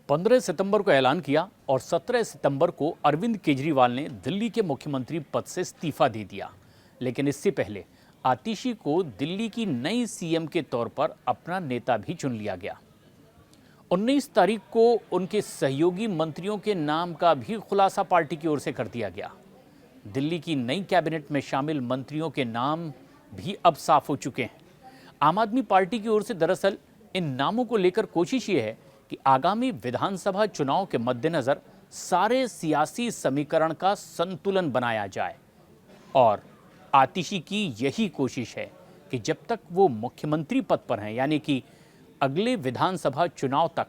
15 सितंबर को ऐलान किया और 17 सितंबर को अरविंद केजरीवाल ने दिल्ली के मुख्यमंत्री पद से इस्तीफा दे दिया। लेकिन इससे पहले आतिशी को दिल्ली की नई सीएम के तौर पर अपना नेता भी चुन लिया गया। 19 तारीख को उनके सहयोगी मंत्रियों के नाम का भी खुलासा पार्टी की ओर से कर दिया गया। दिल्ली की नई कैबिनेट में शामिल मंत्रियों के नाम भी अब साफ हो चुके हैं। आम आदमी पार्टी की ओर से दरअसल इन नामों को लेकर कोशिश ये है कि आगामी विधानसभा चुनाव के मद्देनजर सारे सियासी समीकरण का संतुलन बनाया जाए और आतिशी की यही कोशिश है कि जब तक वो मुख्यमंत्री पद पर हैं, यानी कि अगले विधानसभा चुनाव तक,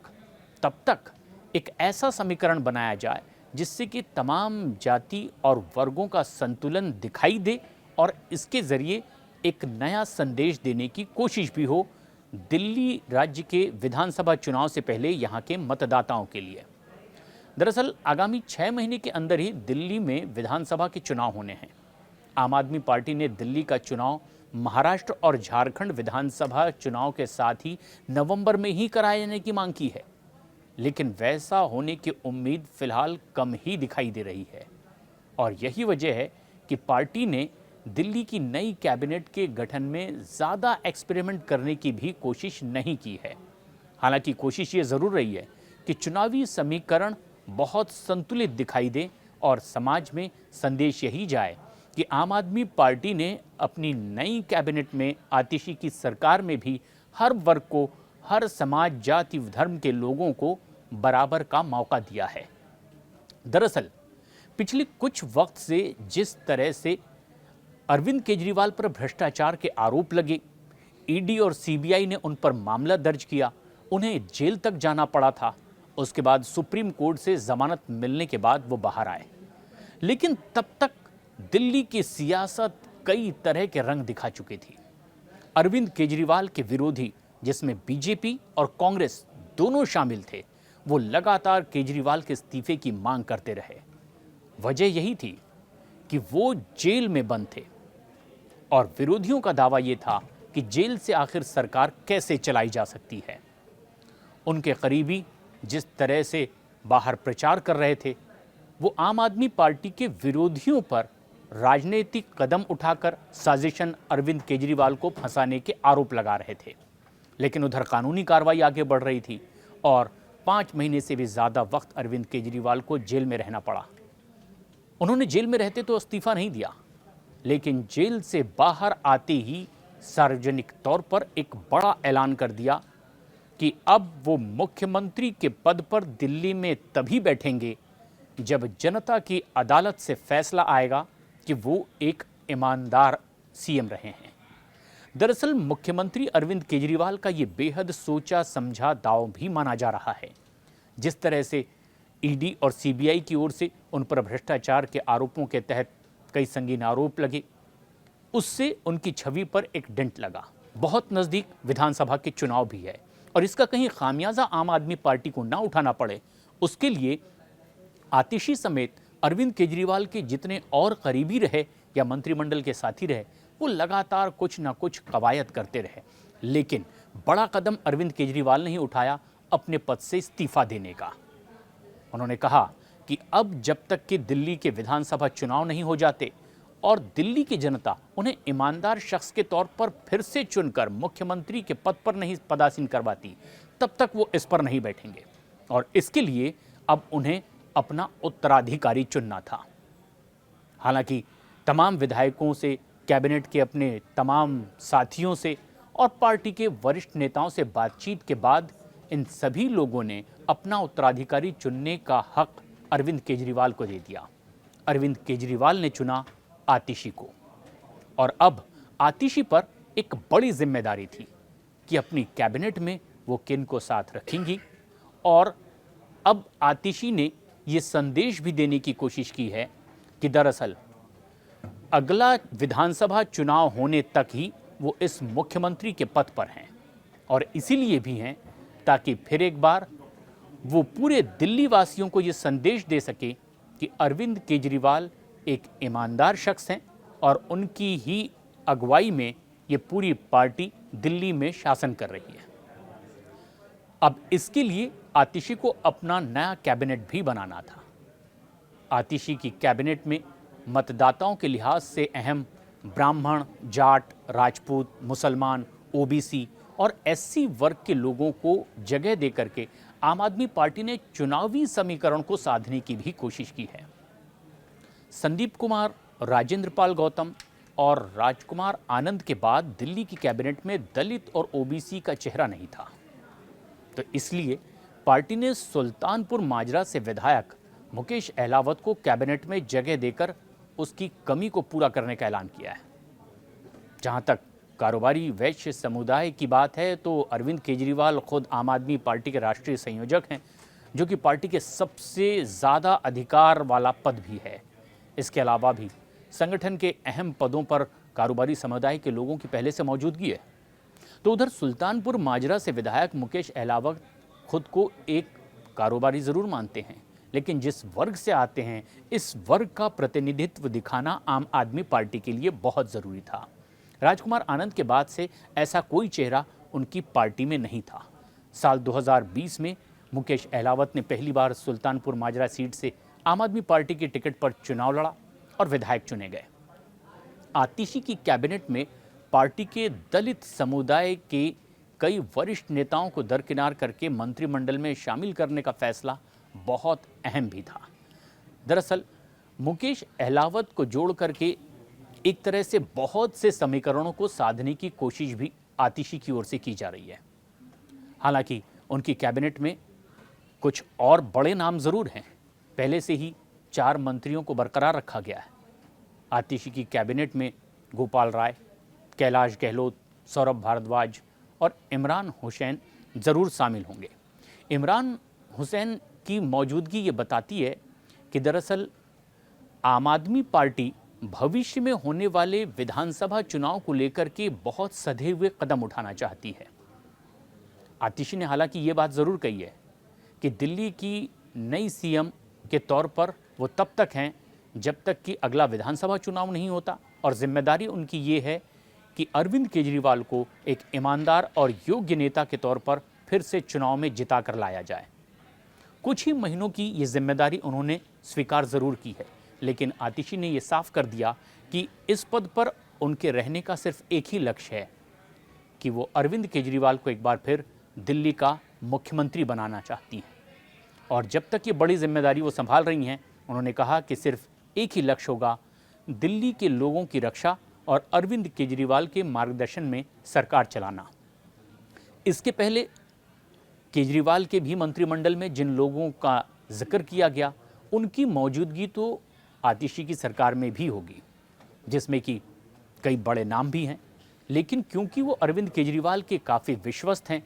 तब तक एक ऐसा समीकरण बनाया जाए जिससे कि तमाम जाति और वर्गों का संतुलन दिखाई दे और इसके जरिए एक नया संदेश देने की कोशिश भी हो दिल्ली राज्य के विधानसभा चुनाव से पहले यहाँ के मतदाताओं के लिए। दरअसल आगामी 6 महीने के अंदर ही दिल्ली में विधानसभा के चुनाव होने हैं। आम आदमी पार्टी ने दिल्ली का चुनाव महाराष्ट्र और झारखंड विधानसभा चुनाव के साथ ही नवंबर में ही कराए जाने की मांग की है, लेकिन वैसा होने की उम्मीद फिलहाल कम ही दिखाई दे रही है। और यही वजह है कि पार्टी ने दिल्ली की नई कैबिनेट के गठन में ज़्यादा एक्सपेरिमेंट करने की भी कोशिश नहीं की है। हालांकि कोशिश ये ज़रूर रही है कि चुनावी समीकरण बहुत संतुलित दिखाई दे और समाज में संदेश यही जाए कि आम आदमी पार्टी ने अपनी नई कैबिनेट में आतिशी की सरकार में भी हर वर्ग को, हर समाज, जाति, धर्म के लोगों को बराबर का मौका दिया है। दरअसल पिछले कुछ वक्त से जिस तरह से अरविंद केजरीवाल पर भ्रष्टाचार के आरोप लगे, ईडी और सीबीआई ने उन पर मामला दर्ज किया, उन्हें जेल तक जाना पड़ा था। उसके बाद सुप्रीम कोर्ट से जमानत मिलने के बाद वो बाहर आए, लेकिन तब तक दिल्ली की सियासत कई तरह के रंग दिखा चुकी थी। अरविंद केजरीवाल के विरोधी, जिसमें बीजेपी और कांग्रेस दोनों शामिल थे, वो लगातार केजरीवाल के इस्तीफे की मांग करते रहे। वजह यही थी कि वो जेल में बंद थे और विरोधियों का दावा यह था कि जेल से आखिर सरकार कैसे चलाई जा सकती है। उनके करीबी जिस तरह से बाहर प्रचार कर रहे थे, वो आम आदमी पार्टी के विरोधियों पर राजनीतिक कदम उठाकर साजिशन अरविंद केजरीवाल को फंसाने के आरोप लगा रहे थे। लेकिन उधर कानूनी कार्रवाई आगे बढ़ रही थी और 5 महीने से भी ज़्यादा वक्त अरविंद केजरीवाल को जेल में रहना पड़ा। उन्होंने जेल में रहते तो इस्तीफा नहीं दिया, लेकिन जेल से बाहर आते ही सार्वजनिक तौर पर एक बड़ा ऐलान कर दिया कि अब वो मुख्यमंत्री के पद पर दिल्ली में तभी बैठेंगे जब जनता की अदालत से फैसला आएगा कि वो एक ईमानदार सीएम रहे हैं। दरअसल मुख्यमंत्री अरविंद केजरीवाल का ये बेहद सोचा समझा दाव भी माना जा रहा है। जिस तरह से ईडी और सीबीआई की ओर से उन पर भ्रष्टाचार के आरोपों के तहत कई संगीन आरोप लगे, उससे उनकी छवि पर एक डेंट लगा। बहुत नज़दीक विधानसभा के चुनाव भी है और इसका कहीं खामियाजा आम आदमी पार्टी को ना उठाना पड़े, उसके लिए आतिशी समेत अरविंद केजरीवाल के जितने और करीबी रहे या मंत्रिमंडल के साथी रहे, वो लगातार कुछ ना कुछ कवायद करते रहे। लेकिन बड़ा कदम अरविंद केजरीवाल ने ही उठाया अपने पद से इस्तीफा देने का। उन्होंने कहा कि अब जब तक कि दिल्ली के विधानसभा चुनाव नहीं हो जाते और दिल्ली की जनता उन्हें ईमानदार शख्स के तौर पर फिर से चुनकर मुख्यमंत्री के पद पर नहीं पदासीन करवाती, तब तक वो इस पर नहीं बैठेंगे और इसके लिए अब उन्हें अपना उत्तराधिकारी चुनना था। हालांकि तमाम विधायकों से, कैबिनेट के अपने तमाम साथियों से और पार्टी के वरिष्ठ नेताओं से बातचीत के बाद इन सभी लोगों ने अपना उत्तराधिकारी चुनने का हक अरविंद केजरीवाल को दे दिया। अरविंद केजरीवाल ने चुना आतिशी को और अब आतिशी पर एक बड़ी जिम्मेदारी थी कि अपनी कैबिनेट में वो किन को साथ रखेंगी। और अब आतिशी ने ये संदेश भी देने की कोशिश की है कि दरअसल अगला विधानसभा चुनाव होने तक ही वो इस मुख्यमंत्री के पद पर हैं और इसीलिए भी हैं ताकि फिर एक बार वो पूरे दिल्ली वासियों को ये संदेश दे सके कि अरविंद केजरीवाल एक ईमानदार शख्स हैं और उनकी ही अगुवाई में ये पूरी पार्टी दिल्ली में शासन कर रही है। अब इसके लिए आतिशी को अपना नया कैबिनेट भी बनाना था। आतिशी की कैबिनेट में मतदाताओं के लिहाज से अहम ब्राह्मण, जाट, राजपूत, मुसलमान, ओबीसी और एससी वर्ग के लोगों को जगह देकर के आम आदमी पार्टी ने चुनावी समीकरण को साधने की भी कोशिश की है। संदीप कुमार, राजेंद्र पाल गौतम और राजकुमार आनंद के बाद दिल्ली की कैबिनेट में दलित और ओबीसी का चेहरा नहीं था, तो इसलिए पार्टी ने सुल्तानपुर माजरा से विधायक मुकेश अहलावत को कैबिनेट में जगह देकर उसकी कमी को पूरा करने का ऐलान किया है। जहां तक कारोबारी वैश्य समुदाय की बात है तो अरविंद केजरीवाल खुद आम आदमी पार्टी के राष्ट्रीय संयोजक हैं, जो कि पार्टी के सबसे ज़्यादा अधिकार वाला पद भी है। इसके अलावा भी संगठन के अहम पदों पर कारोबारी समुदाय के लोगों की पहले से मौजूदगी है। तो उधर सुल्तानपुर माजरा से विधायक मुकेश अहलावत खुद को एक कारोबारी ज़रूर मानते हैं, लेकिन जिस वर्ग से आते हैं इस वर्ग का प्रतिनिधित्व दिखाना आम आदमी पार्टी के लिए बहुत ज़रूरी था। राजकुमार आनंद के बाद से ऐसा कोई चेहरा उनकी पार्टी में नहीं था। साल 2020 में मुकेश अहलावत ने पहली बार सुल्तानपुर माजरा सीट से आम आदमी पार्टी की टिकट पर चुनाव लड़ा और विधायक चुने गए। आतिशी की कैबिनेट में पार्टी के दलित समुदाय के कई वरिष्ठ नेताओं को दरकिनार करके मंत्रिमंडल में शामिल करने का फैसला बहुत अहम भी था। दरअसल मुकेश अहलावत को जोड़ करके एक तरह से बहुत से समीकरणों को साधने की कोशिश भी आतिशी की ओर से की जा रही है। हालांकि उनकी कैबिनेट में कुछ और बड़े नाम जरूर हैं। पहले से ही 4 मंत्रियों को बरकरार रखा गया है। आतिशी की कैबिनेट में गोपाल राय, कैलाश गहलोत, सौरभ भारद्वाज और इमरान हुसैन ज़रूर शामिल होंगे। इमरान हुसैन की मौजूदगी ये बताती है कि दरअसल आम आदमी पार्टी भविष्य में होने वाले विधानसभा चुनाव को लेकर के बहुत सधे हुए कदम उठाना चाहती है। आतिशी ने हालांकि ये बात ज़रूर कही है कि दिल्ली की नई सीएम के तौर पर वो तब तक हैं जब तक कि अगला विधानसभा चुनाव नहीं होता, और जिम्मेदारी उनकी ये है कि अरविंद केजरीवाल को एक ईमानदार और योग्य नेता के तौर पर फिर से चुनाव में जिता कर लाया जाए। कुछ ही महीनों की ये जिम्मेदारी उन्होंने स्वीकार ज़रूर की है, लेकिन आतिशी ने यह साफ कर दिया कि इस पद पर उनके रहने का सिर्फ एक ही लक्ष्य है कि वो अरविंद केजरीवाल को एक बार फिर दिल्ली का मुख्यमंत्री बनाना चाहती हैं। और जब तक ये बड़ी जिम्मेदारी वो संभाल रही हैं, उन्होंने कहा कि सिर्फ एक ही लक्ष्य होगा, दिल्ली के लोगों की रक्षा और अरविंद केजरीवाल के मार्गदर्शन में सरकार चलाना। इसके पहले केजरीवाल के भी मंत्रिमंडल में जिन लोगों का जिक्र किया गया, उनकी मौजूदगी तो आतिशी की सरकार में भी होगी, जिसमें कि कई बड़े नाम भी हैं। लेकिन क्योंकि वो अरविंद केजरीवाल के काफ़ी विश्वस्त हैं,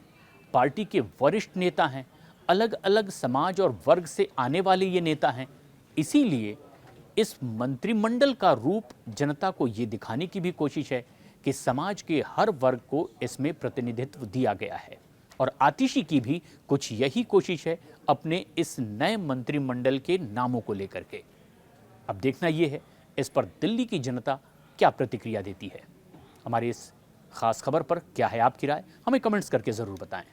पार्टी के वरिष्ठ नेता हैं, अलग अलग समाज और वर्ग से आने वाले ये नेता हैं, इसीलिए इस मंत्रिमंडल का रूप जनता को ये दिखाने की भी कोशिश है कि समाज के हर वर्ग को इसमें प्रतिनिधित्व दिया गया है। और आतिशी की भी कुछ यही कोशिश है अपने इस नए मंत्रिमंडल के नामों को लेकर के। अब देखना यह है इस पर दिल्ली की जनता क्या प्रतिक्रिया देती है। हमारी इस खास खबर पर क्या है आपकी राय, हमें कमेंट्स करके ज़रूर बताएं।